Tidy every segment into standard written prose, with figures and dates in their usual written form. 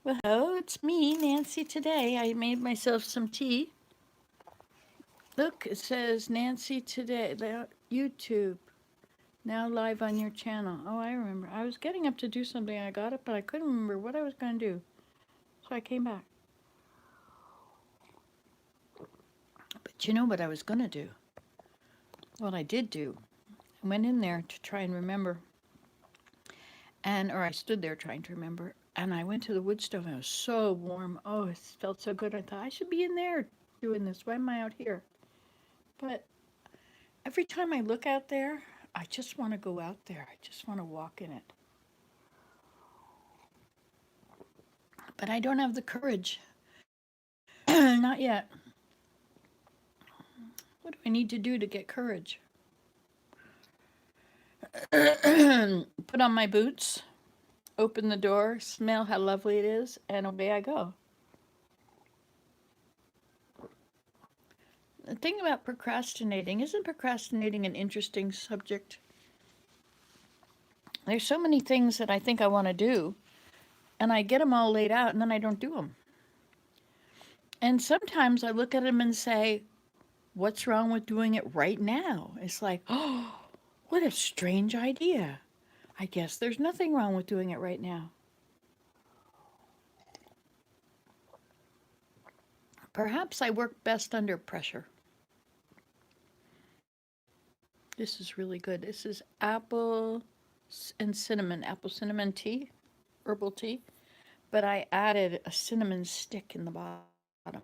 Well, hello, it's me, Nancy, today. I made myself some tea. Look, it says Nancy today, YouTube, now live on your channel. Oh, I remember. I was getting up to do something. I got up, but I couldn't remember what I was going to do. So I came back. But you know what I was going to do? What I did do. I went in there to try and remember. Or I stood there trying to remember. And I went to the wood stove and it was so warm. Oh, it felt so good. I thought, I should be in there doing this. Why am I out here? But every time I look out there, I just want to go out there. I just want to walk in it. But I don't have the courage. Not yet. What do I need to do to get courage? Put on my boots, open the door, smell how lovely it is, and away I go. The thing about procrastinating, isn't procrastinating an interesting subject? There's so many things that I think I want to do, and I get them all laid out, and then I don't do them. And sometimes I look at them and say, what's wrong with doing it right now? It's like, oh, what a strange idea. I guess there's nothing wrong with doing it right now. Perhaps I work best under pressure. This is really good. This is apple and cinnamon, apple cinnamon tea, herbal tea. But I added a cinnamon stick in the bottom.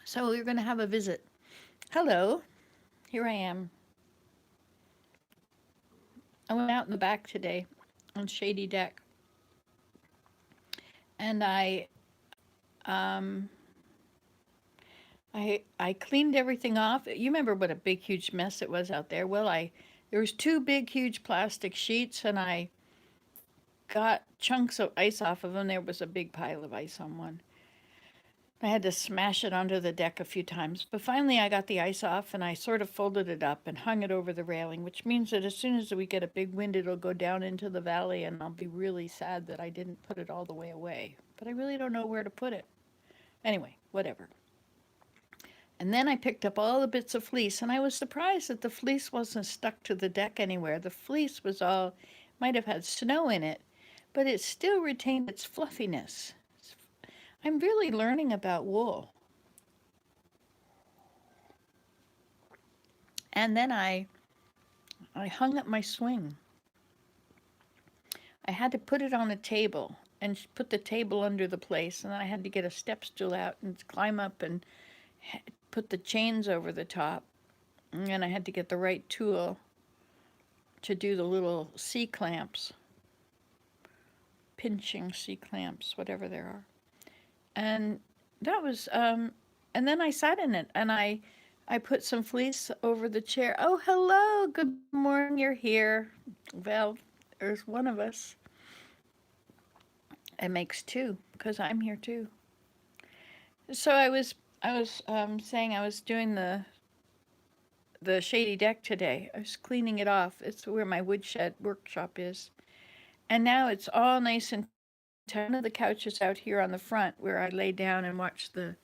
So we're going to have a visit. Hello, here I am. I went out in the back today on shady deck, and um, I cleaned everything off. You remember what a big huge mess it was out there? Well, there was two big huge plastic sheets, and I got chunks of ice off of them. There was a big pile of ice on one. I had to smash it onto the deck a few times, but finally I got the ice off and I sort of folded it up and hung it over the railing, which means that as soon as we get a big wind, it'll go down into the valley and I'll be really sad that I didn't put it all the way away. But I really don't know where to put it. Anyway, whatever. And then I picked up all the bits of fleece and I was surprised that the fleece wasn't stuck to the deck anywhere. The fleece was all, might have had snow in it, but it still retained its fluffiness. I'm really learning about wool. And then I hung up my swing. I had to put it on a table and put the table under the place, and then I had to get a step stool out and climb up and put the chains over the top. And I had to get the right tool to do the little C-clamps, pinching C-clamps, whatever there are. And that was, and then I sat in it, and I put some fleece over the chair. Oh, hello, good morning, you're here. Well, there's one of us. It makes two, because I'm here too. So I was saying I was doing the shady deck today. I was cleaning it off. It's where my woodshed workshop is. And now it's all nice and tidy. One of the couches out here on the front where I lay down and watch the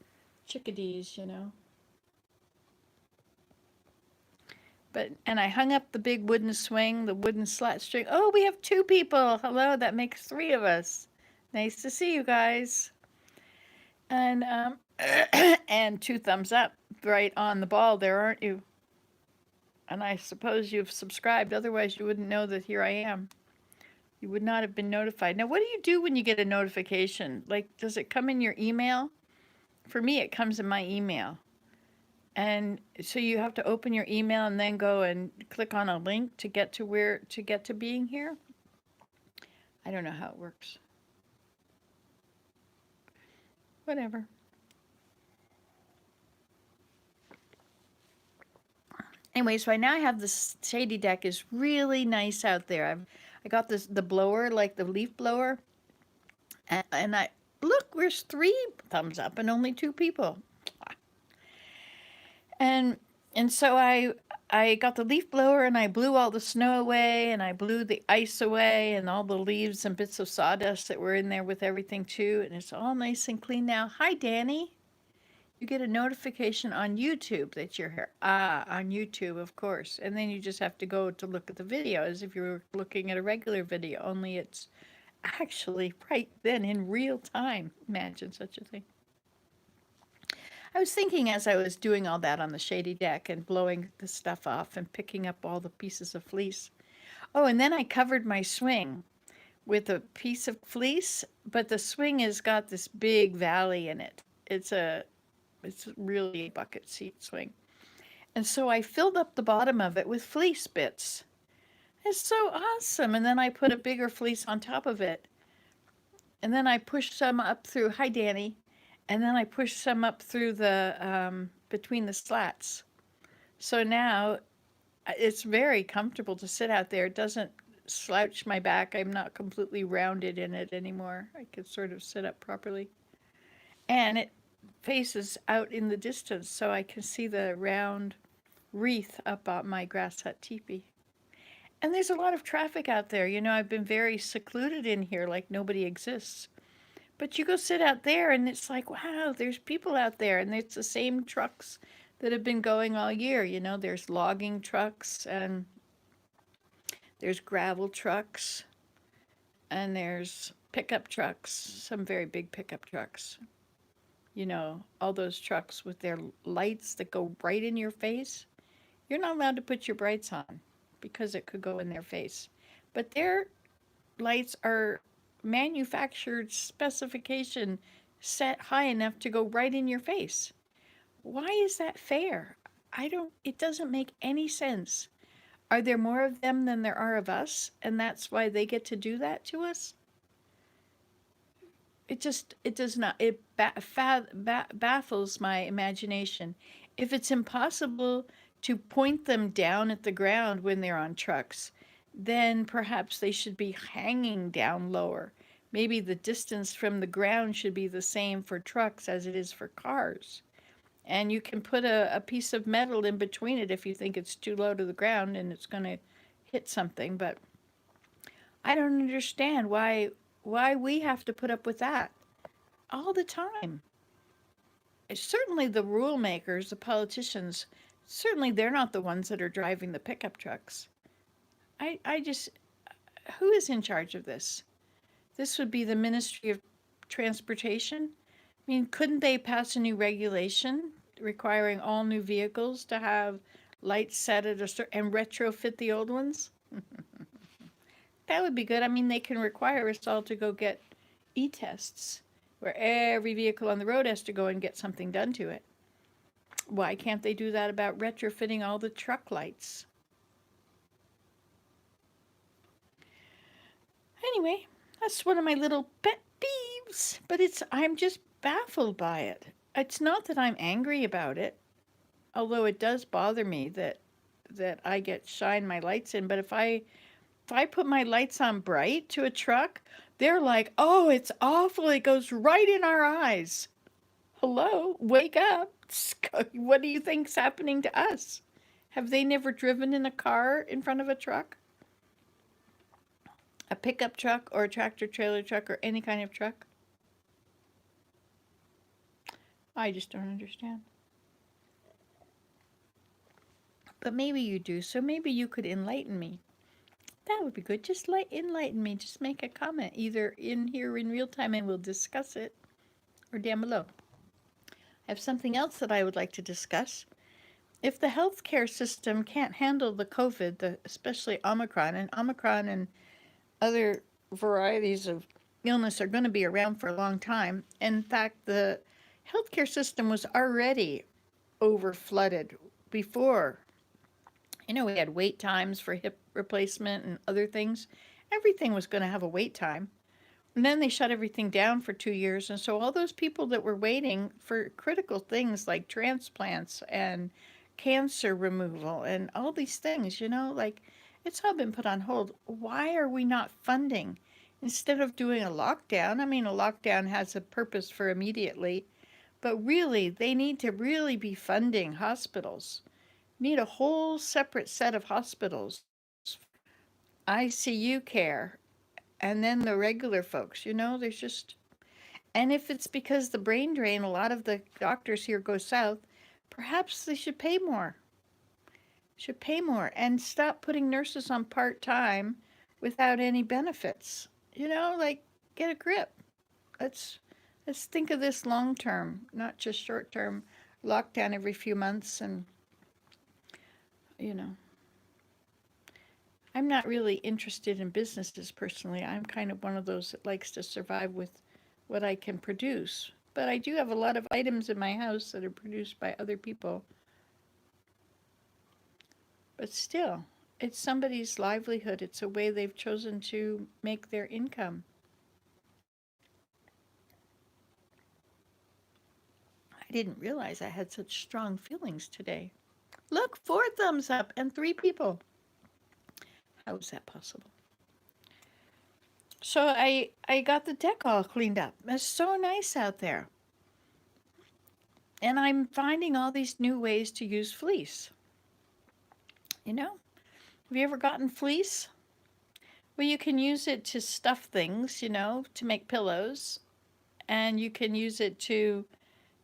chickadees. And I hung up the big wooden swing, the wooden slat string. Oh, we have two people. Hello, that makes three of us. Nice to see you guys. And and two thumbs up right on the ball there, aren't you? And I suppose you've subscribed, otherwise you wouldn't know that here I am. You would not have been notified. Now, what do you do when you get a notification? Like, does it come in your email? For me, it comes in my email. And so you have to open your email and then go and click on a link to get to being here. I don't know how it works. Whatever. Anyway, so I now have this shady deck is really nice out there. I got the blower, like the leaf blower, and I look, there's three thumbs up and only two people. And and so I got the leaf blower and I blew all the snow away and I blew the ice away and all the leaves and bits of sawdust that were in there with everything too. And it's all nice and clean now. Hi, Danny. You get a notification on YouTube that you're here. Ah, on YouTube, of course. And then you just have to go to look at the video as if you were looking at a regular video, only it's actually right then in real time. Imagine such a thing. I was thinking as I was doing all that on the shady deck and blowing the stuff off and picking up all the pieces of fleece. Oh, and then I covered my swing with a piece of fleece, but the swing has got this big valley in it. It's really a bucket seat swing. And so I filled up the bottom of it with fleece bits. It's so awesome. And then I put a bigger fleece on top of it. And then I pushed some up through, hi Danny. And then I pushed some up through between the slats. So now it's very comfortable to sit out there. It doesn't slouch my back. I'm not completely rounded in it anymore. I can sort of sit up properly. And it faces out in the distance so I can see the round wreath up on my grass hut teepee. And there's a lot of traffic out there. You know, I've been very secluded in here like nobody exists. But you go sit out there and it's like, wow, there's people out there and it's the same trucks that have been going all year. You know, there's logging trucks and there's gravel trucks and there's pickup trucks, some very big pickup trucks. You know, all those trucks with their lights that go right in your face. You're not allowed to put your brights on because it could go in their face. But their lights are manufactured specification set high enough to go right in your face. Why is that fair? It doesn't make any sense. Are there more of them than there are of us? And that's why they get to do that to us? It does not, baffles my imagination. If it's impossible to point them down at the ground when they're on trucks, then perhaps they should be hanging down lower. Maybe the distance from the ground should be the same for trucks as it is for cars. And you can put a piece of metal in between it if you think it's too low to the ground and it's going to hit something. But I don't understand why we have to put up with that all the time. Certainly the rule makers, the politicians, certainly they're not the ones that are driving the pickup trucks. I just, who is in charge of this? This would be the Ministry of Transportation. I mean, couldn't they pass a new regulation requiring all new vehicles to have lights set at a certain and retrofit the old ones? That would be good. I mean, they can require us all to go get e-tests where every vehicle on the road has to go and get something done to it. Why can't they do that about retrofitting all the truck lights? Anyway, that's one of my little pet peeves, but I'm just baffled by it. It's not that I'm angry about it, although it does bother me that I get shine my lights in, but if I put my lights on bright to a truck, they're like, "Oh, it's awful. It goes right in our eyes." Hello, wake up. What do you think's happening to us? Have they never driven in a car in front of a truck? A pickup truck or a tractor trailer truck or any kind of truck? I just don't understand. But maybe you do, so maybe you could enlighten me. That would be good. Just enlighten me. Just make a comment either in here in real time and we'll discuss it or down below. I have something else that I would like to discuss. If the healthcare system can't handle the COVID, especially Omicron and other varieties of illness are going to be around for a long time. In fact, the healthcare system was already over flooded before. You know, we had wait times for hip replacement and other things. Everything was going to have a wait time. And then they shut everything down for 2 years. And so all those people that were waiting for critical things like transplants and cancer removal and all these things, you know, like it's all been put on hold. Why are we not funding instead of doing a lockdown? I mean, a lockdown has a purpose for immediately, but really they need to really be funding hospitals. need a whole separate set of hospitals, ICU care, and then the regular folks. There's just, and if it's because the brain drain, a lot of the doctors here go south, perhaps they should pay more and stop putting nurses on part-time without any benefits. Like, get a grip. Let's let's think of this long term, not just short term lockdown every few months. And you know, I'm not really interested in businesses personally. I'm kind of one of those that likes to survive with what I can produce. But I do have a lot of items in my house that are produced by other people. But still, it's somebody's livelihood. It's a way they've chosen to make their income. I didn't realize I had such strong feelings today. Look, 4 thumbs up and 3 people. How is that possible? So I got the deck all cleaned up. It's so nice out there. And I'm finding all these new ways to use fleece. You know, have you ever gotten fleece? Well, you can use it to stuff things, to make pillows, and you can use it to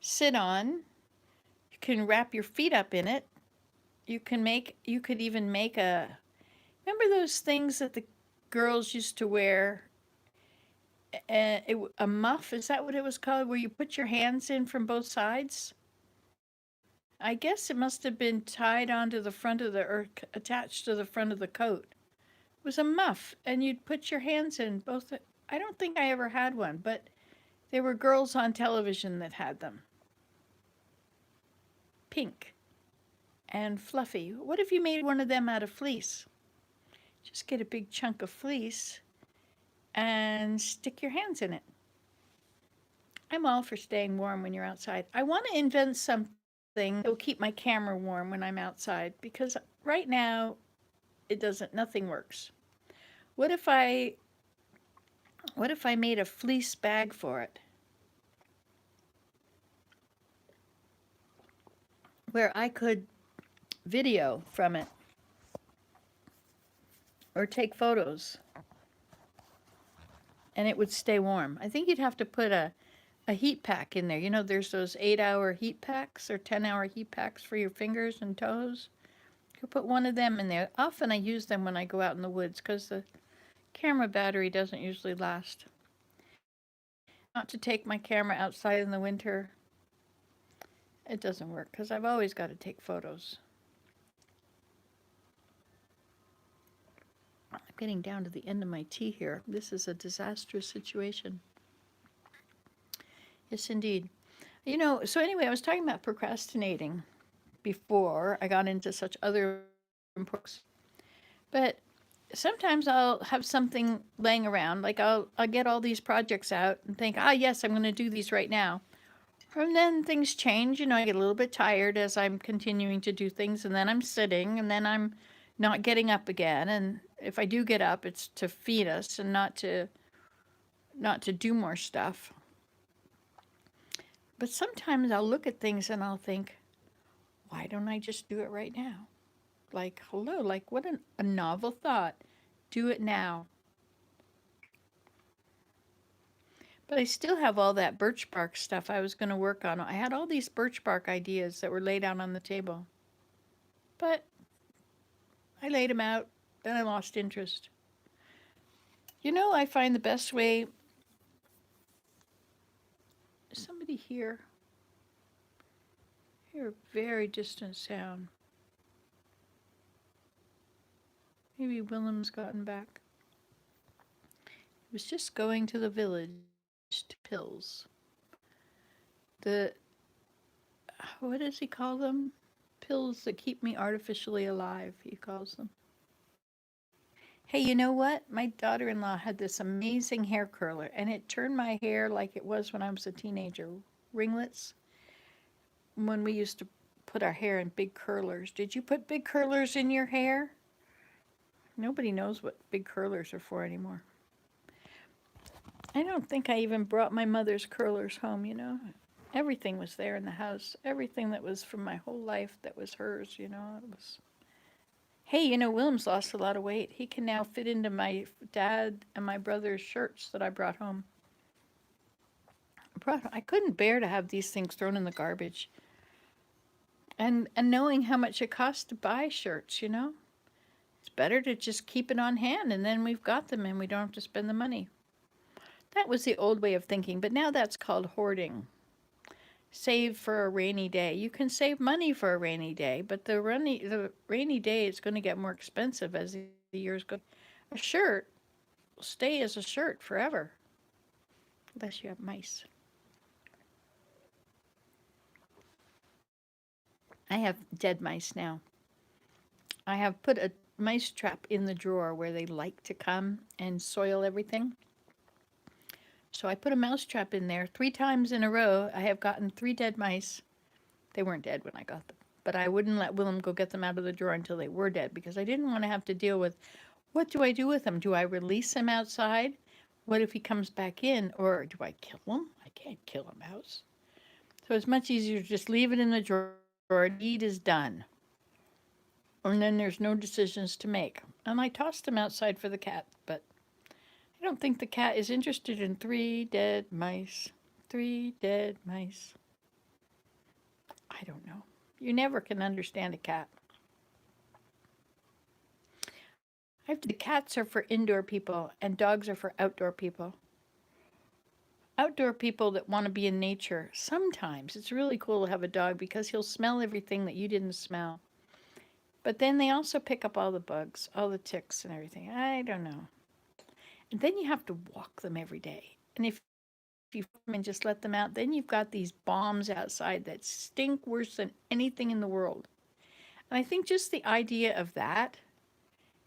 sit on. You can wrap your feet up in it. You could even make remember those things that the girls used to wear? A muff, is that what it was called? Where you put your hands in from both sides? I guess it must have been tied onto the front of or attached to the front of the coat. It was a muff, and you'd put your hands in both. I don't think I ever had one, but there were girls on television that had them. Pink and fluffy. What if you made one of them out of fleece? Just get a big chunk of fleece and stick your hands in it. I'm all for staying warm when you're outside. I want to invent something that will keep my camera warm when I'm outside, because right now it doesn't, nothing works. What if I made a fleece bag for it, where I could video from it or take photos and it would stay warm? I think you'd have to put a heat pack in there. There's those 8-hour heat packs or 10-hour heat packs for your fingers and toes. You could put one of them in there. Often I use them when I go out in the woods because the camera battery doesn't usually last. Not to take my camera outside in the winter. It doesn't work because I've always got to take photos. I'm getting down to the end of my tea here. This is a disastrous situation. Yes, indeed. So anyway, I was talking about procrastinating before I got into such other books. But sometimes I'll have something laying around, like I'll get all these projects out and think, yes, I'm going to do these right now. And then things change, I get a little bit tired as I'm continuing to do things, and then I'm sitting, and then I'm not getting up again. And if I do get up, it's to feed us and not to do more stuff. But sometimes I'll look at things and I'll think, why don't I just do it right now? Like, hello, like what a novel thought. Do it now. But I still have all that birch bark stuff I was going to work on. I had all these birch bark ideas that were laid out on the table. But I laid them out, then I lost interest. I find the best way. Somebody here. I hear a very distant sound. Maybe Willem's gotten back. He was just going to the village to pills. What does he call them? Pills that keep me artificially alive, he calls them. Hey, you know what? My daughter-in-law had this amazing hair curler, and it turned my hair like it was when I was a teenager. Ringlets. When we used to put our hair in big curlers. Did you put big curlers in your hair? Nobody knows what big curlers are for anymore. I don't think I even brought my mother's curlers home, Everything was there in the house. Everything that was from my whole life that was hers, you know. It was. Hey, you know, Willem's lost a lot of weight. He can now fit into my dad and my brother's shirts that I brought home. I couldn't bear to have these things thrown in the garbage. And knowing how much it costs to buy shirts, you know, it's better to just keep it on hand and then we've got them and we don't have to spend the money. That was the old way of thinking, but now that's called hoarding. Save for a rainy day. You can save money for a rainy day, but the rainy day is going to get more expensive as the years go. A shirt will stay as a shirt forever, unless you have mice. I have dead mice now. I have put a mice trap in the drawer where they like to come and soil everything. So I put a mouse trap in there 3 times in a row. I have gotten 3 dead mice. They weren't dead when I got them, but I wouldn't let Willem go get them out of the drawer until they were dead because I didn't want to have to deal with what do I do with them? Do I release him outside? What if he comes back in? Or do I kill him? I can't kill a mouse. So it's much easier to just leave it in the drawer. Deed is done. And then there's no decisions to make. And I tossed him outside for the cat, but I don't think the cat is interested in 3 dead mice. 3 dead mice. I don't know. You never can understand a cat. The cats are for indoor people and dogs are for outdoor people. Outdoor people that want to be in nature, sometimes it's really cool to have a dog because he'll smell everything that you didn't smell. But then they also pick up all the bugs, all the ticks and everything. I don't know. And then you have to walk them every day. And if you farm and just let them out, then you've got these bombs outside that stink worse than anything in the world. And I think just the idea of that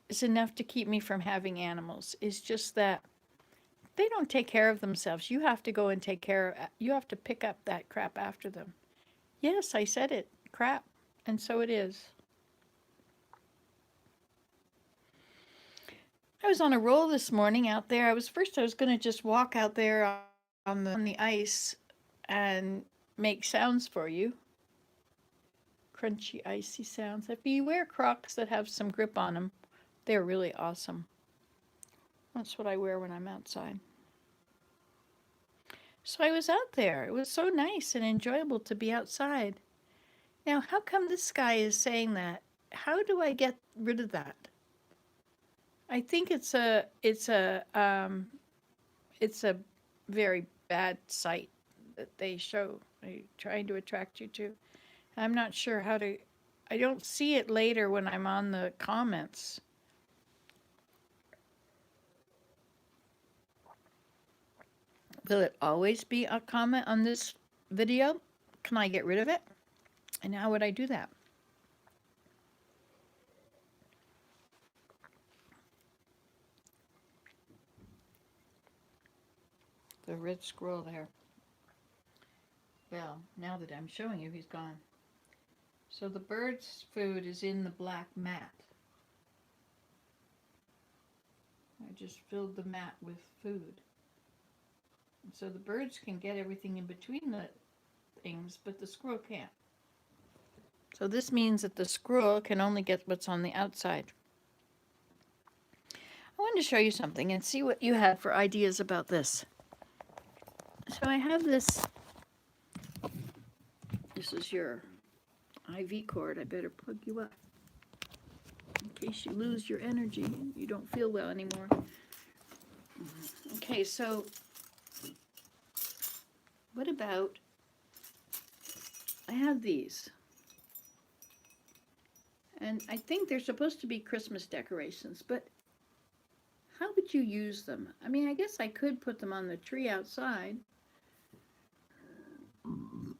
is enough to keep me from having animals. Is just that they don't take care of themselves. You have to go and take care of, you have to pick up that crap after them. Yes, I said it, crap. And so it is. I was on a roll this morning out there. I was going to just walk out there on the ice and make sounds for you. Crunchy, icy sounds. If you wear Crocs that have some grip on them, they're really awesome. That's what I wear when I'm outside. So I was out there. It was so nice and enjoyable to be outside. Now, how come this guy is saying that? How do I get rid of that? I think it's a very bad site that they show, trying to attract you to. I'm not sure how to. I don't see it later when I'm on the comments. Will it always be a comment on this video? Can I get rid of it? And how would I do that? The red squirrel there. Well, now that I'm showing you, he's gone. So the bird's food is in the black mat. I just filled the mat with food. And so the birds can get everything in between the things, but the squirrel can't. So this means that the squirrel can only get what's on the outside. I wanted to show you something and see what you had for ideas about this. So I have this. This is your IV cord. I better plug you up in case you lose your energy. You don't feel well anymore. Okay, so what about, I have these. And I think they're supposed to be Christmas decorations, but how would you use them? I mean, I guess I could put them on the tree outside.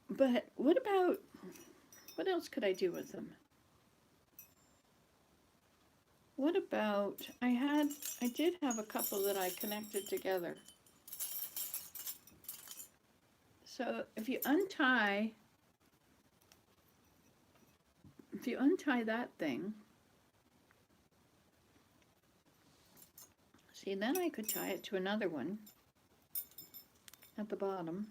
But what else could I do with them? What about, I did have a couple that I connected together. So if you untie that thing, see, then I could tie it to another one at the bottom.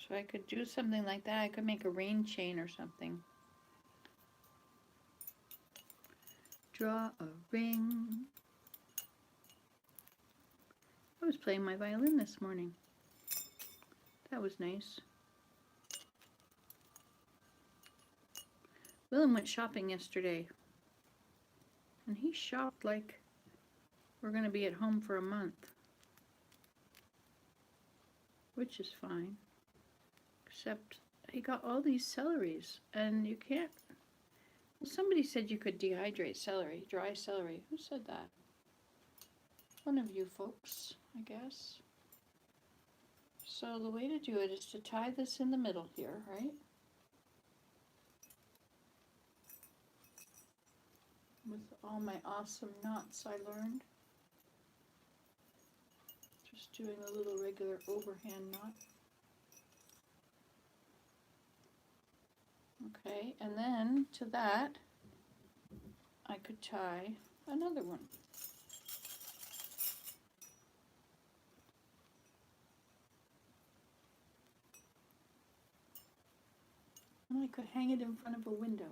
So I could do something like that. I could make a rain chain or something. Draw a ring. I was playing my violin this morning. That was nice. Willem went shopping yesterday. And he shopped like we're going to be at home for a month. Which is fine. Except he got all these celeries. And you can't... Well, somebody said you could dehydrate celery. Dry celery. Who said that? One of you folks, I guess. So the way to do it is to tie this in the middle here, right? With all my awesome knots I learned. Just doing a little regular overhand knot. Okay, and then to that, I could tie another one. And I could hang it in front of a window.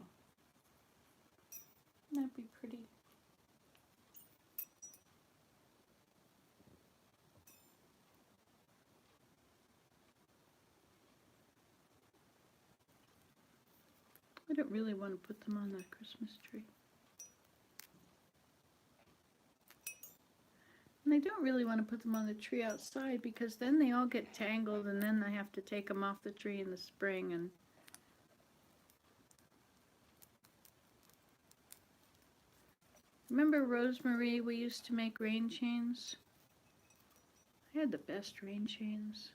That'd be pretty. I don't really want to put them on the Christmas tree. And I don't really want to put them on the tree outside because then they all get tangled and then I have to take them off the tree in the spring. And remember Rosemary, we used to make rain chains? I had the best rain chains.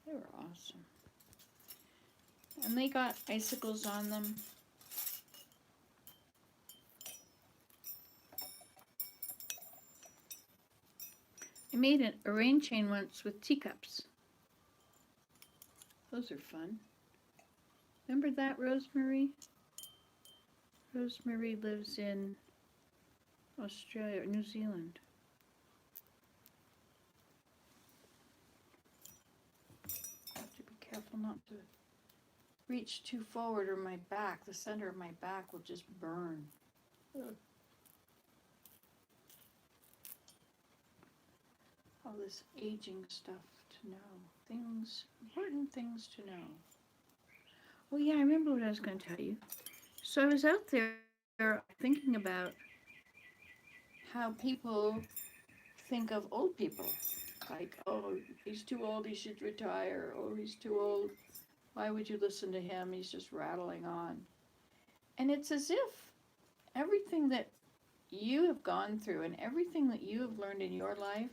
They were awesome. And they got icicles on them. I made a rain chain once with teacups. Those are fun. Remember that, Rosemary? Rosemary lives in Australia or New Zealand. I have to be careful not to reach too forward or my back, the center of my back will just burn. Ugh. All this aging stuff to know. Things, important things to know. Oh yeah, I remember what I was going to tell you. So I was out there thinking about how people think of old people. Like, oh, he's too old, he should retire. Oh, he's too old. Why would you listen to him? He's just rattling on. And it's as if everything that you have gone through and everything that you have learned in your life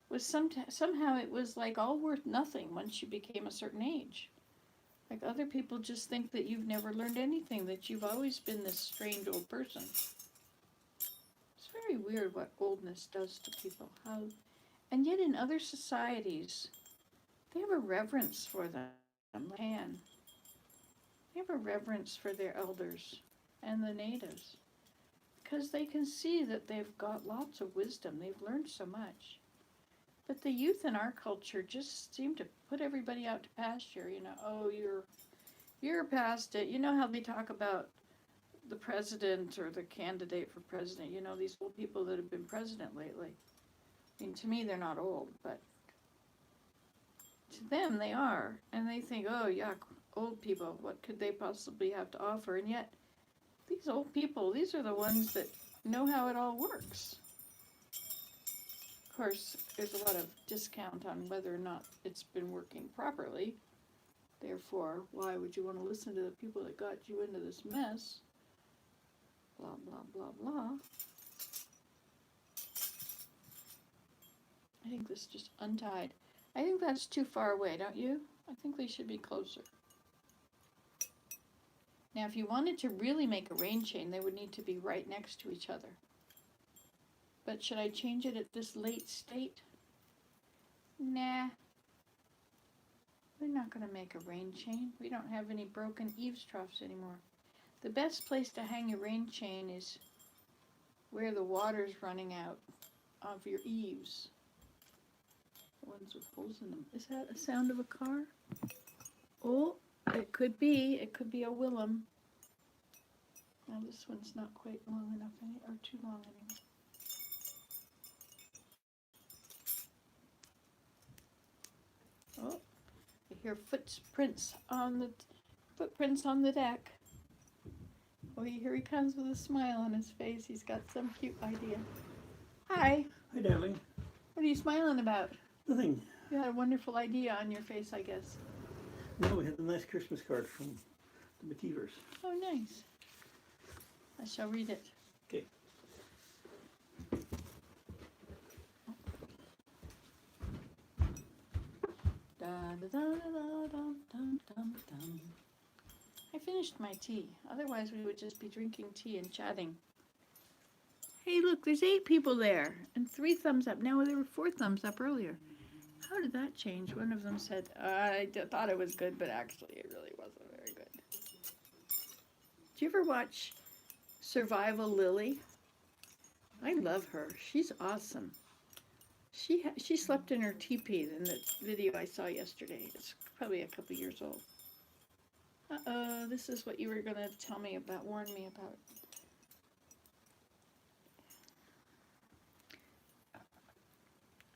was somehow it was like all worth nothing once you became a certain age. Like other people just think that you've never learned anything, that you've always been this strange old person. It's very weird what oldness does to people. And yet in other societies, they have a reverence for them. They have a reverence for their elders and the natives because they can see that they've got lots of wisdom. They've learned so much. But the youth in our culture just seem to put everybody out to pasture. You know, oh, you're past it. You know how they talk about the president or the candidate for president. You know, these old people that have been president lately. I mean, to me, they're not old, but to them, they are. And they think, oh, yuck, old people, what could they possibly have to offer? And yet, these old people, these are the ones that know how it all works. Of course, there's a lot of discount on whether or not it's been working properly. Therefore, why would you want to listen to the people that got you into this mess? Blah, blah, blah, blah. I think this is just untied. I think that's too far away, don't you? I think they should be closer. Now, if you wanted to really make a rain chain, they would need to be right next to each other. But should I change it at this late state? Nah. We're not going to make a rain chain. We don't have any broken eaves troughs anymore. The best place to hang your rain chain is where the water's running out of your eaves. ones with holes in them. Is that a sound of a car? Oh, it could be. It could be a Willem. Now this one's not quite long enough, or too long anymore. Oh, I hear footprints on the deck. Oh, here he comes with a smile on his face. He's got some cute idea. Hi. Hi, darling. What are you smiling about? Nothing. You had a wonderful idea on your face, I guess. No, we had a nice Christmas card from the McKeevers. Oh, nice. I shall read it. Okay. I finished my tea. Otherwise, we would just be drinking tea and chatting. Hey, look, there's 8 people there and 3 thumbs up. Now there were 4 thumbs up earlier. How did that change? One of them said, I thought it was good, but actually it really wasn't very good. Do you ever watch Survival Lily? I love her. She's awesome. She slept in her teepee in the video I saw yesterday. It's probably a couple years old. Uh-oh, this is what you were going to tell me about, warn me about.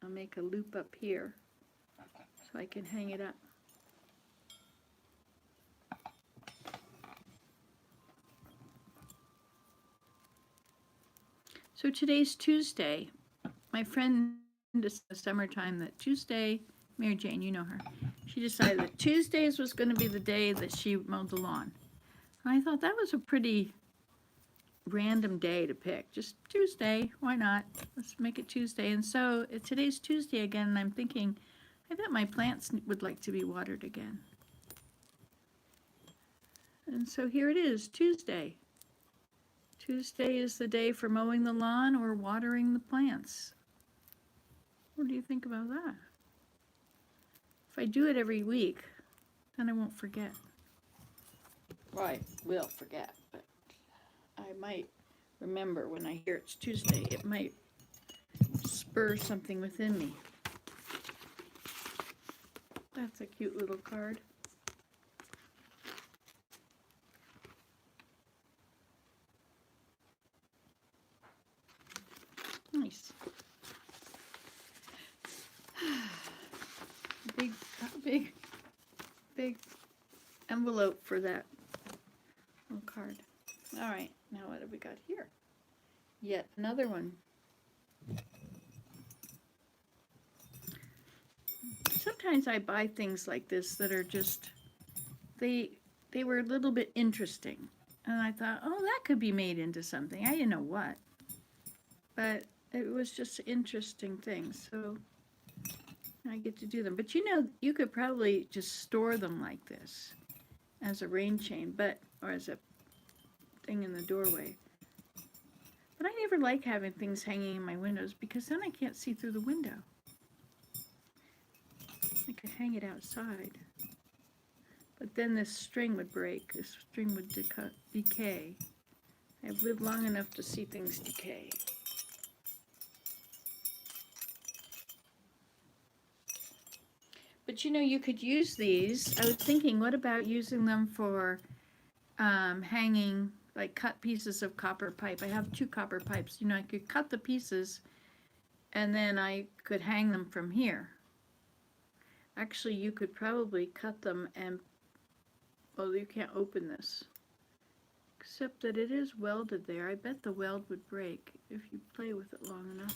I'll make a loop up here so I can hang it up. So today's Tuesday. My friend decided in the summertime that Tuesday, Mary Jane, you know her, she decided that Tuesdays was going to be the day that she mowed the lawn. And I thought that was a pretty random day to pick. Just Tuesday, why not? Let's make it Tuesday. And so today's Tuesday again, and I'm thinking, I bet my plants would like to be watered again. And so here it is, Tuesday. Tuesday is the day for mowing the lawn or watering the plants. What do you think about that? If I do it every week, then I won't forget. Well, I will forget, but I might remember when I hear it's Tuesday. It might spur something within me. That's a cute little card. Nice. Big envelope for that little card. All right, now what have we got here? Yet another one. Sometimes I buy things like this that are just, they were a little bit interesting. And I thought, oh, that could be made into something. I didn't know what. But it was just interesting things. So I get to do them. But you know, you could probably just store them like this as a rain chain, or as a thing in the doorway. But I never like having things hanging in my windows because then I can't see through the window. I could hang it outside. But then this string would break. This string would decay. I've lived long enough to see things decay. But you know, you could use these. I was thinking, what about using them for hanging, like cut pieces of copper pipe? I have 2 copper pipes. You know, I could cut the pieces and then I could hang them from here. Actually, you could probably cut them and, well, you can't open this. Except that it is welded there. I bet the weld would break if you play with it long enough.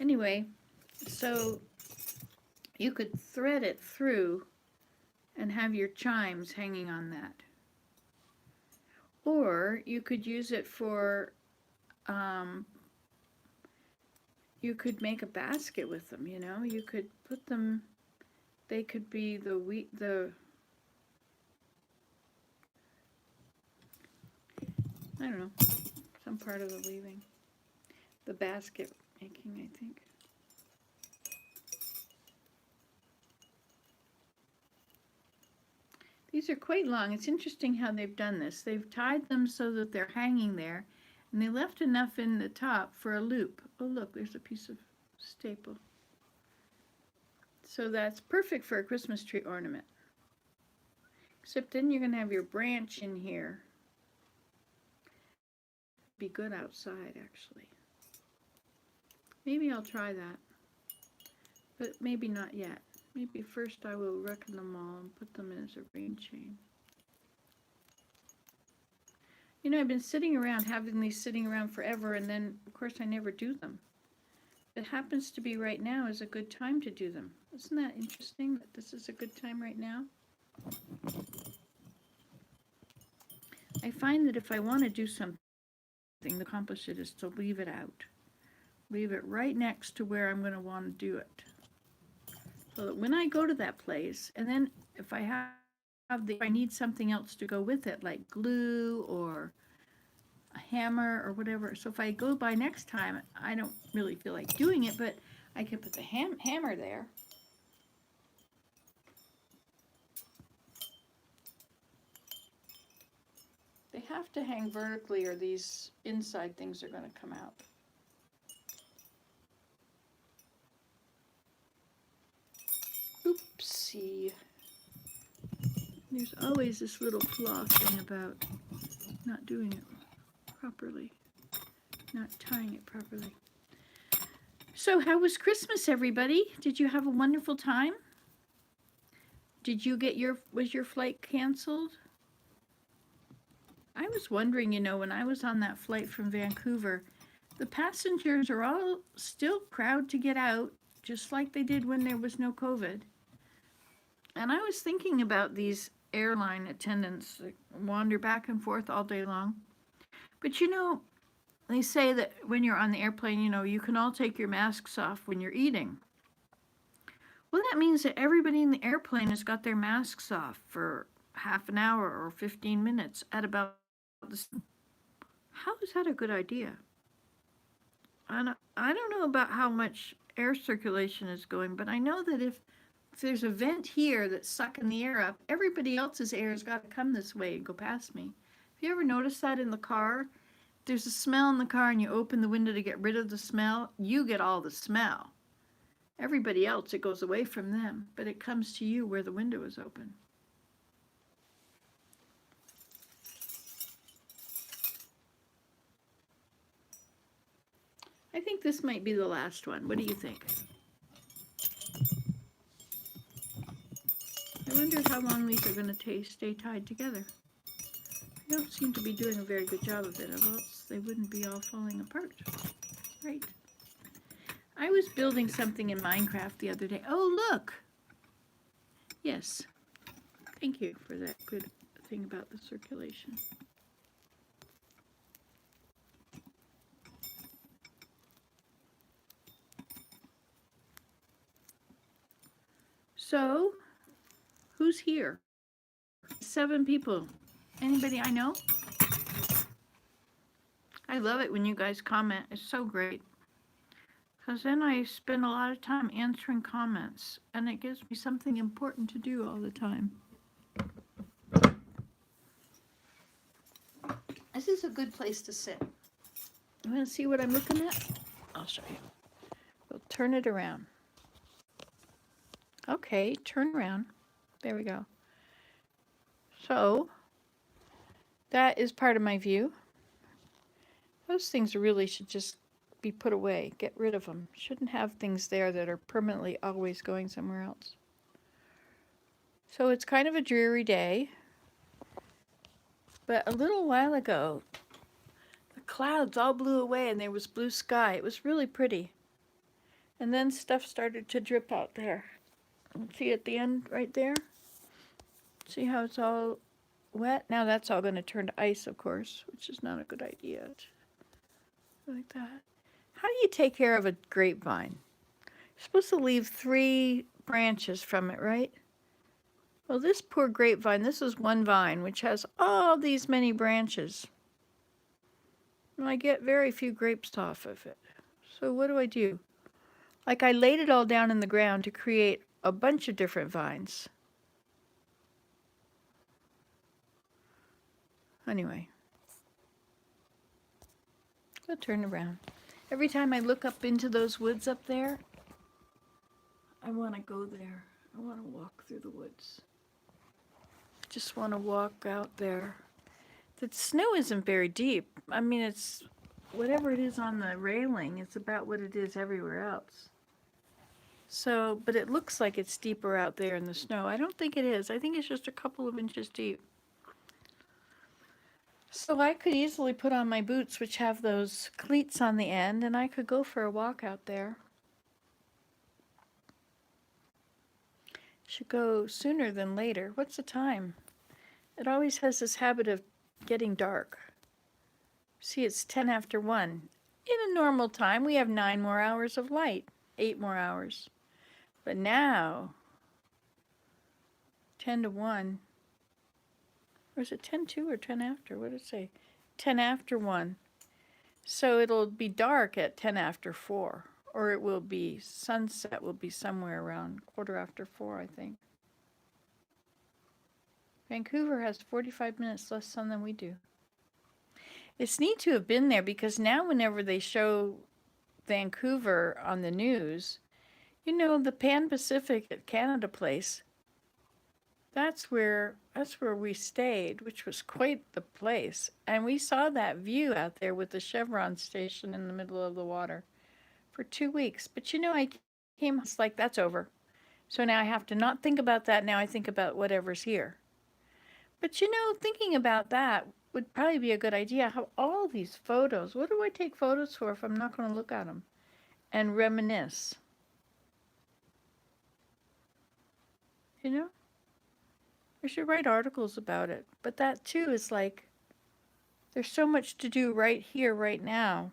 Anyway, so you could thread it through and have your chimes hanging on that. Or you could use it for, you could make a basket with them, you know? You could put them, they could be I don't know, some part of the weaving. The basket making, I think. These are quite long. It's interesting how they've done this. They've tied them so that they're hanging there, And they left enough in the top for a loop. Oh, look, there's a piece of staple. So that's perfect for a Christmas tree ornament. Except then you're going to have your branch in here. Be good outside, actually. Maybe I'll try that. But maybe not yet. Maybe first I will reckon them all and put them in as a rain chain. You know, I've been sitting around, having these sitting around forever, and then, of course, I never do them. It happens to be right now is a good time to do them. Isn't that interesting that this is a good time right now? I find that if I want to do something to accomplish it is to leave it out. Leave it right next to where I'm going to want to do it. So that when I go to that place, and then if I if I need something else to go with it, like glue or a hammer or whatever. So if I go by next time, I don't really feel like doing it, but I can put the hammer there. They have to hang vertically or these inside things are going to come out. Oopsie. There's always this little flaw thing about not doing it properly, not tying it properly. So how was Christmas, everybody? Did you have a wonderful time? Did you get was your flight canceled? I was wondering, you know, when I was on that flight from Vancouver, the passengers are all still proud to get out, just like they did when there was no COVID. And I was thinking about these airline attendants that wander back and forth all day long. But you know, they say that when you're on the airplane, you know, you can all take your masks off when you're eating. Well, that means that everybody in the airplane has got their masks off for half an hour or 15 minutes at about this. How is that a good idea? I don't know about how much air circulation is going, but I know that if there's a vent here that's sucking the air up, everybody else's air has got to come this way and go past me. Have you ever noticed that in the car? There's a smell in the car and you open the window to get rid of the smell, you get all the smell. Everybody else, it goes away from them, but it comes to you where the window is open. I think this might be the last one. What do you think? I wonder how long these are going to stay tied together. I don't seem to be doing a very good job of it, or else they wouldn't be all falling apart. Right. I was building something in Minecraft the other day. Oh, look! Yes. Thank you for that good thing about the circulation. So, who's here? 7 people. Anybody I know? I love it when you guys comment. It's so great. Because then I spend a lot of time answering comments, and it gives me something important to do all the time. This is a good place to sit. You want to see what I'm looking at? I'll show you. We'll turn it around. Okay, turn around. There we go. So, that is part of my view. Those things really should just be put away. Get rid of them. Shouldn't have things there that are permanently always going somewhere else. So it's kind of a dreary day. But a little while ago, the clouds all blew away and there was blue sky. It was really pretty. And then stuff started to drip out there. See at the end right there? See how it's all wet? Now that's all going to turn to ice, of course, which is not a good idea. Like that. How do you take care of a grapevine? You're supposed to leave 3 branches from it, right? Well, this poor grapevine, this is one vine, which has all these many branches. And I get very few grapes off of it. So what do? Like I laid it all down in the ground to create a bunch of different vines. Anyway. Go turn around. Every time I look up into those woods up there, I want to go there. I want to walk through the woods. Just want to walk out there. The snow isn't very deep. I mean, it's whatever it is on the railing, it's about what it is everywhere else. So, but it looks like it's deeper out there in the snow. I don't think it is. I think it's just a couple of inches deep. So I could easily put on my boots, which have those cleats on the end, and I could go for a walk out there. Should go sooner than later. What's the time? It always has this habit of getting dark. See, it's 10 after 1. In a normal time, we have 9 more hours of light, 8 more hours. But now, 10 to 1, or is it 10 to or 10 after? What did it say? 10 after 1. So it'll be dark at 10 after 4, or it will be, sunset will be somewhere around quarter after 4, I think. Vancouver has 45 minutes less sun than we do. It's neat to have been there because now whenever they show Vancouver on the news, you know, the Pan Pacific at Canada Place, that's where we stayed, which was quite the place. And we saw that view out there with the Chevron station in the middle of the water for 2 weeks. But you know, I came, it's like, that's over. So now I have to not think about that. Now I think about whatever's here. But you know, thinking about that would probably be a good idea. How all these photos, what do I take photos for if I'm not going to look at them and reminisce? You know? I should write articles about it. But that too is like, there's so much to do right here, right now.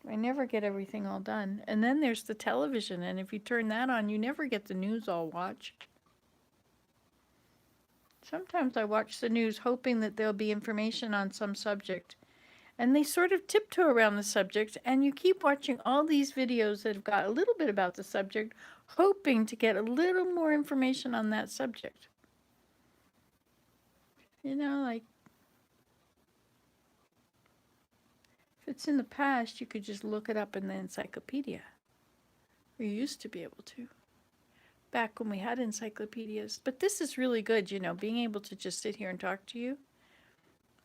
I never get everything all done. And then there's the television, and if you turn that on, you never get the news all watched. Sometimes I watch the news hoping that there'll be information on some subject, and they sort of tiptoe around the subject, and you keep watching all these videos that have got a little bit about the subject, hoping to get a little more information on that subject. You know, like, if it's in the past, you could just look it up in the encyclopedia. Or you used to be able to, back when we had encyclopedias. But this is really good, you know, being able to just sit here and talk to you.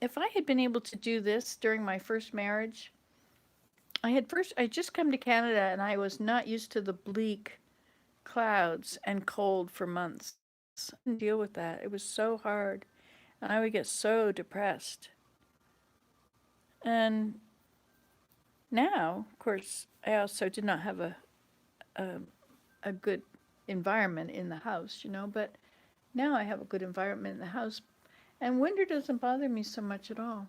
If I had been able to do this during my first marriage, I just come to Canada and I was not used to the bleak clouds and cold for months. I couldn't deal with that. It was so hard. And I would get so depressed. And now, of course, I also did not have a good environment in the house, you know, but now I have a good environment in the house. And winter doesn't bother me so much at all.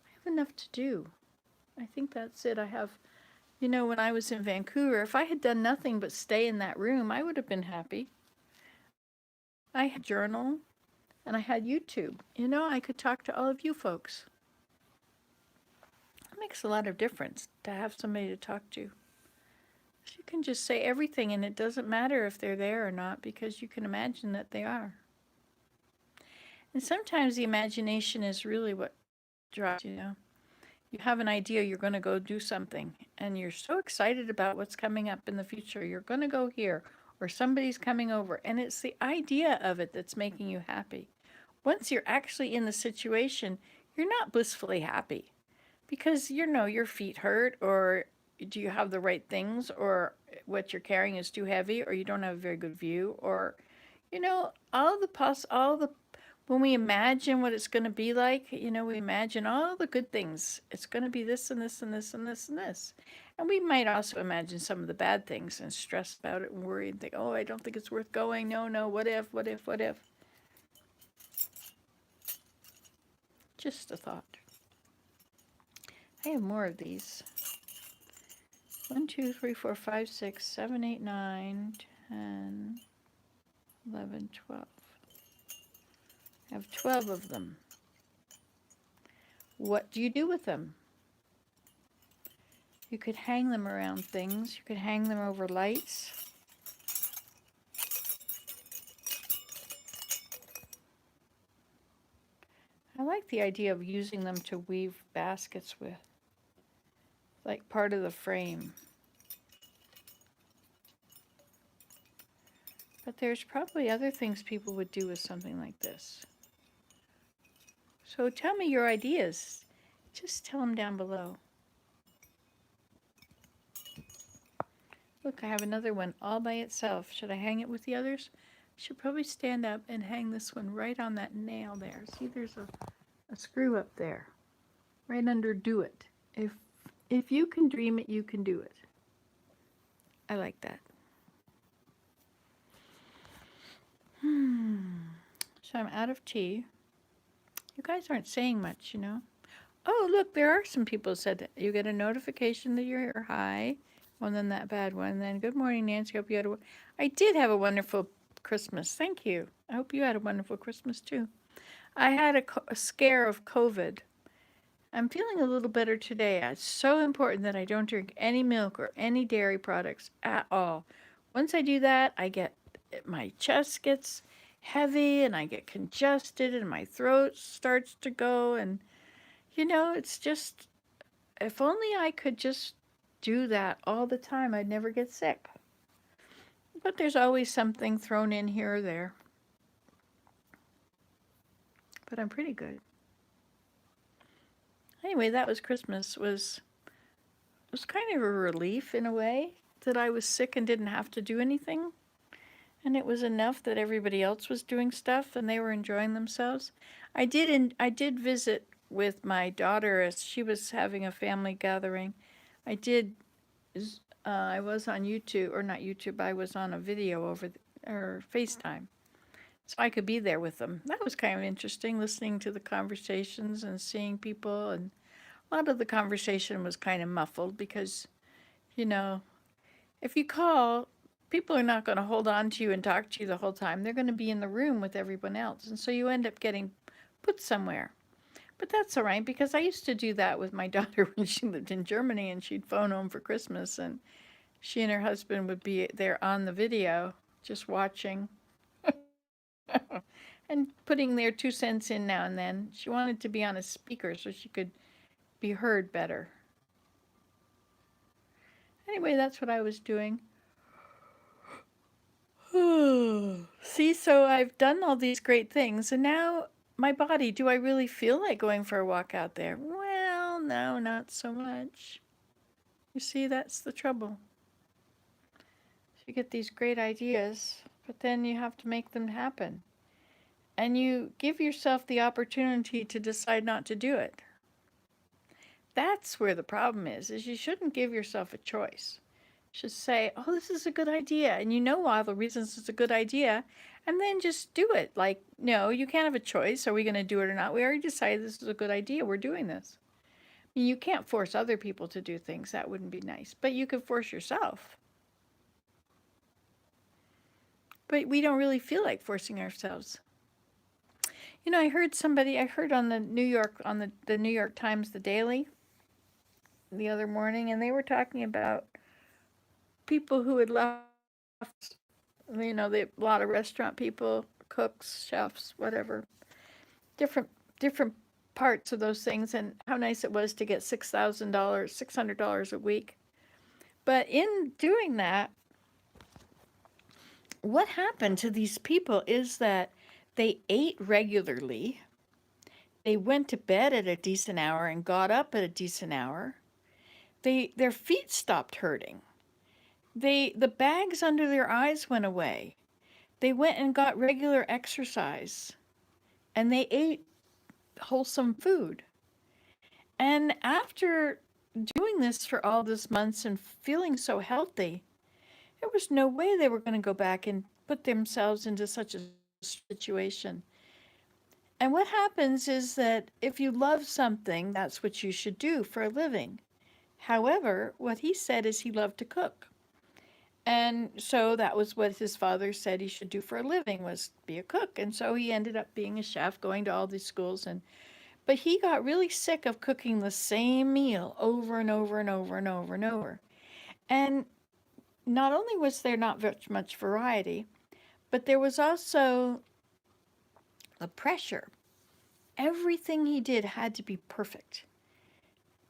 I have enough to do. I think that's it. I have, you know, when I was in Vancouver, if I had done nothing but stay in that room, I would have been happy. I had a journal and I had YouTube. You know, I could talk to all of you folks. It makes a lot of difference to have somebody to talk to. You can just say everything and it doesn't matter if they're there or not because you can imagine that they are. And sometimes the imagination is really what drives, you know. You have an idea you're going to go do something and you're so excited about what's coming up in the future. You're going to go here or somebody's coming over and it's the idea of it that's making you happy. Once you're actually in the situation, you're not blissfully happy because, you know, your feet hurt or do you have the right things or what you're carrying is too heavy or you don't have a very good view or, you know, when we imagine what it's going to be like, you know, we imagine all the good things. It's going to be this and this and this and this and this. And we might also imagine some of the bad things and stress about it and worry and think, oh, I don't think it's worth going. No, what if? Just a thought. I have more of these. 1, 2, 3, 4, 5, 6, 7, 8, 9, 10, 11, 12. I have 12 of them. What do you do with them? You could hang them around things. You could hang them over lights. I like the idea of using them to weave baskets with, like part of the frame. But there's probably other things people would do with something like this. So tell me your ideas. Just tell them down below. Look, I have another one all by itself. Should I hang it with the others? Should probably stand up and hang this one right on that nail there. See, there's a screw up there, right under do it. If you can dream it, you can do it. I like that. So I'm out of tea. You guys aren't saying much, you know. Oh, look, there are some people who said that you get a notification that you're high. Well, then that bad one. Then good morning, Nancy. Hope you had I did have a wonderful Christmas. Thank you. I hope you had a wonderful Christmas too. I had a scare of COVID. I'm feeling a little better today. It's so important that I don't drink any milk or any dairy products at all. Once I do that, my chest gets heavy and I get congested and my throat starts to go, and it's just, if only I could just do that all the time, I'd never get sick. But there's always something thrown in here or there. But I'm pretty good. Anyway, that was Christmas. It was kind of a relief in a way that I was sick and didn't have to do anything. And it was enough that everybody else was doing stuff and they were enjoying themselves. I did visit with my daughter as she was having a family gathering. I was on YouTube, or not YouTube, I was on a video or FaceTime. So I could be there with them. That was kind of interesting, listening to the conversations and seeing people. And a lot of the conversation was kind of muffled because, if you call, people are not going to hold on to you and talk to you the whole time. They're going to be in the room with everyone else. And so you end up getting put somewhere. But that's all right, because I used to do that with my daughter when she lived in Germany, and she'd phone home for Christmas, and she and her husband would be there on the video, just watching and putting their 2 cents in now and then. She wanted to be on a speaker so she could be heard better. Anyway, that's what I was doing. See, so I've done all these great things, and now my body, do I really feel like going for a walk out there? Well, no, not so much. You see, that's the trouble. You get these great ideas, but then you have to make them happen. And you give yourself the opportunity to decide not to do it. That's where the problem is you shouldn't give yourself a choice. You should say, oh, this is a good idea. And you know all the reasons it's a good idea. And then just do it. Like, no, you can't have a choice. Are we going to do it or not? We already decided this is a good idea. We're doing this. I mean, you can't force other people to do things. That wouldn't be nice. But you could force yourself. But we don't really feel like forcing ourselves. I heard on the New York Times, the Daily, the other morning, and they were talking about people who had left, a lot of restaurant people, cooks, chefs, whatever, different parts of those things, and how nice it was to get $600 a week. But in doing that, what happened to these people is that they ate regularly. They went to bed at a decent hour and got up at a decent hour. Their feet stopped hurting. The bags under their eyes went away. They went and got regular exercise. And they ate wholesome food. And after doing this for all these months and feeling so healthy, there was no way they were going to go back and put themselves into such a situation. And what happens is that if you love something, that's what you should do for a living. However, what he said is he loved to cook. And so that was what his father said he should do for a living, was be a cook. And so he ended up being a chef, going to all these schools. But he got really sick of cooking the same meal over and over and over and over and over. And not only was there not very much variety, but there was also the pressure. Everything he did had to be perfect.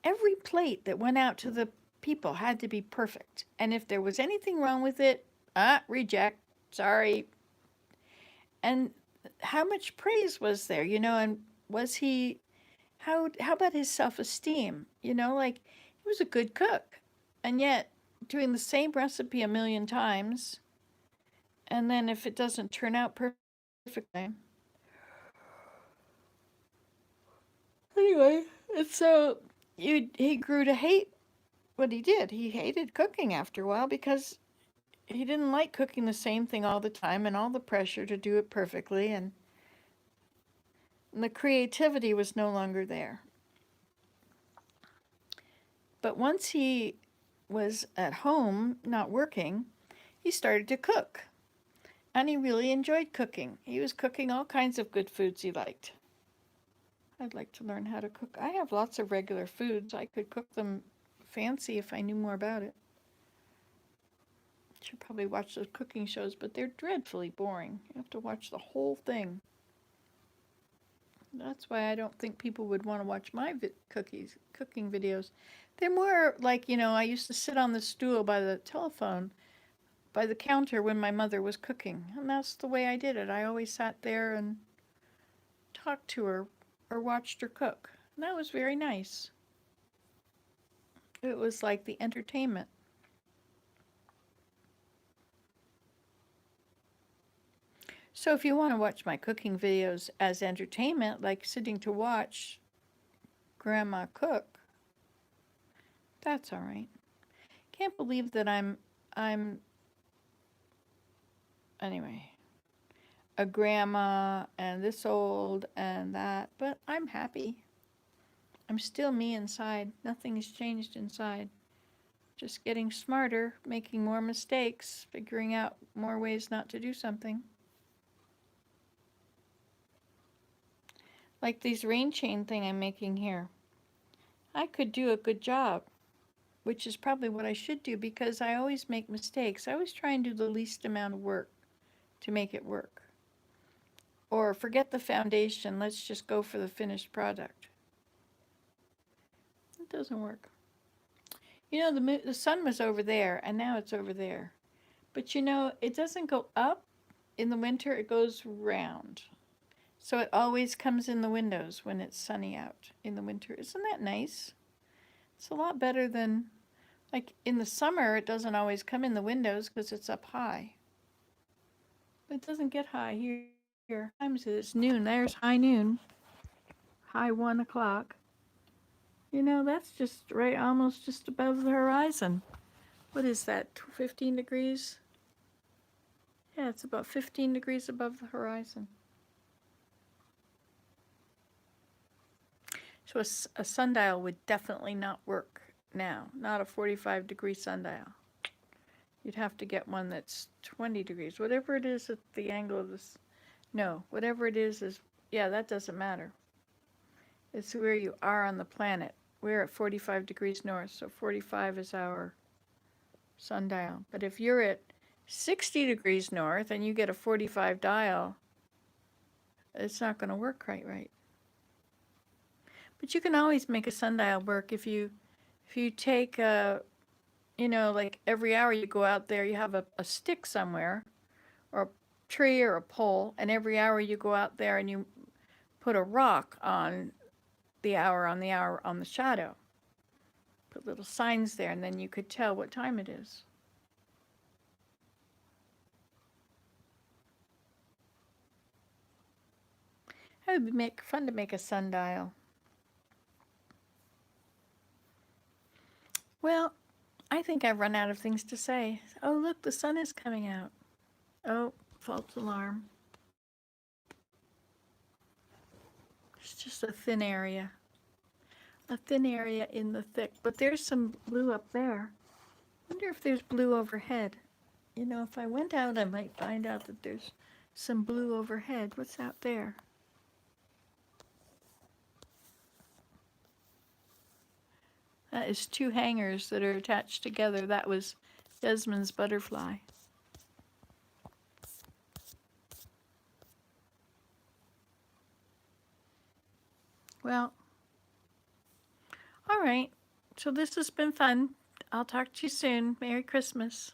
Every plate that went out to the people had to be perfect. And if there was anything wrong with it, reject. Sorry. And how much praise was there, and was he how about his self-esteem? Like he was a good cook. And yet doing the same recipe a million times, and then if it doesn't turn out perfectly. Anyway, and so he grew to hate what he did. He hated cooking after a while because he didn't like cooking the same thing all the time and all the pressure to do it perfectly, and the creativity was no longer there. But once he was at home, not working, he started to cook. And he really enjoyed cooking. He was cooking all kinds of good foods he liked. I'd like to learn how to cook. I have lots of regular foods. I could cook them fancy if I knew more about it. Should probably watch those cooking shows, but they're dreadfully boring. You have to watch the whole thing. That's why I don't think people would want to watch my cooking videos. They're more like, I used to sit on the stool by the telephone, by the counter when my mother was cooking. And that's the way I did it. I always sat there and talked to her or watched her cook. And that was very nice. It was like the entertainment. So if you want to watch my cooking videos as entertainment, like sitting to watch Grandma cook, that's all right. Can't believe that I'm anyway, a grandma and this old and that, but I'm happy. I'm still me inside. Nothing has changed inside. Just getting smarter, making more mistakes, figuring out more ways not to do something. Like these rain chain thing I'm making here. I could do a good job, which is probably what I should do because I always make mistakes. I always try and do the least amount of work to make it work. Or forget the foundation, let's just go for the finished product. It doesn't work. The sun was over there and now it's over there. But it doesn't go up in the winter, it goes round. So it always comes in the windows when it's sunny out in the winter. Isn't that nice? It's a lot better than, like in the summer, it doesn't always come in the windows because it's up high. But it doesn't get high here. Times it's noon. There's high noon. High 1 o'clock. That's just right, almost just above the horizon. What is that, 15 degrees? Yeah, it's about 15 degrees above the horizon. So a sundial would definitely not work now, not a 45-degree sundial. You'd have to get one that's 20 degrees. Whatever it is at the angle of this, no, whatever it is, yeah, that doesn't matter. It's where you are on the planet. We're at 45 degrees north, so 45 is our sundial. But if you're at 60 degrees north and you get a 45 dial, it's not going to work quite right. But you can always make a sundial work if you take like every hour you go out there, you have a stick somewhere, or a tree or a pole, and every hour you go out there and you put a rock on the hour on the shadow. Put little signs there, and then you could tell what time it is. It would be fun to make a sundial. Well, I think I've run out of things to say. Oh, look, the sun is coming out. Oh, false alarm. It's just a thin area. A thin area in the thick. But there's some blue up there. I wonder if there's blue overhead. If I went out, I might find out that there's some blue overhead. What's out there? That is 2 hangers that are attached together. That was Desmond's butterfly. Well, all right. So this has been fun. I'll talk to you soon. Merry Christmas.